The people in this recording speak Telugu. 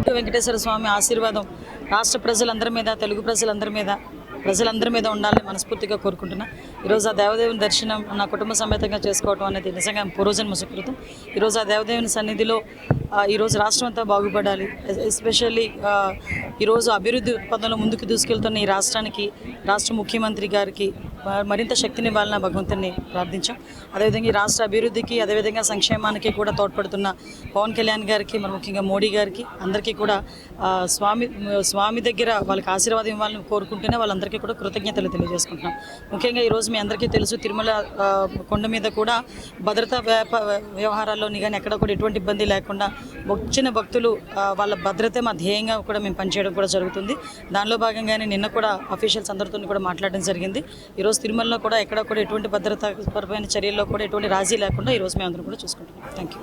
కోటి వెంకటేశ్వర స్వామి ఆశీర్వాదం రాష్ట్ర ప్రజలందరి మీద, తెలుగు ప్రజలందరి మీద ఉండాలని మనస్ఫూర్తిగా కోరుకుంటున్నా. ఈరోజు ఆ దేవదేవుని దర్శనం నా కుటుంబ సమేతంగా చేసుకోవటం అనేది నిజంగా పూర్వజన్మ సుకృతం. ఈరోజు ఆ దేవదేవుని సన్నిధిలో ఈరోజు రాష్ట్రం అంతా బాగుపడాలి. ఎస్పెషల్లీ ఈరోజు అభివృద్ధి పదంలో ముందుకు దూసుకెళ్తున్న ఈ రాష్ట్రానికి, రాష్ట్ర ముఖ్యమంత్రి గారికి మరింత శక్తిని ఇవ్వాలని భగవంతుని ప్రార్థించాం. అదేవిధంగా ఈ రాష్ట్ర అభివృద్ధికి, అదేవిధంగా సంక్షేమానికి కూడా తోడ్పడుతున్న పవన్ కళ్యాణ్ గారికి, మరి ముఖ్యంగా మోడీ గారికి అందరికీ కూడా స్వామి దగ్గర వాళ్ళకి ఆశీర్వాదం ఇవ్వాలని కోరుకుంటూనే వాళ్ళందరికీ కూడా కృతజ్ఞతలు తెలియజేసుకుంటున్నాం. ముఖ్యంగా ఈరోజు మీ అందరికీ తెలుసు, తిరుమల కొండ మీద కూడా భద్రతా వ్యవహారాల్లోని కానీ ఎక్కడ కూడా ఎటువంటి ఇబ్బంది లేకుండా వచ్చిన భక్తులు వాళ్ళ భద్రతే మా ధ్యేయంగా కూడా మేము పనిచేయడం కూడా జరుగుతుంది. దానిలో భాగంగానే నిన్న కూడా అఫీషియల్స్ అందరితో కూడా మాట్లాడడం జరిగింది. ఈరోజు తిరుమలలో కూడా ఎక్కడ కూడా ఎటువంటి భద్రతాపరమైన చర్యల్లో కూడా ఎటువంటి రాజీ లేకుండా ఈరోజు మేము అందరం కూడా చూసుకుంటున్నాం. Thank you.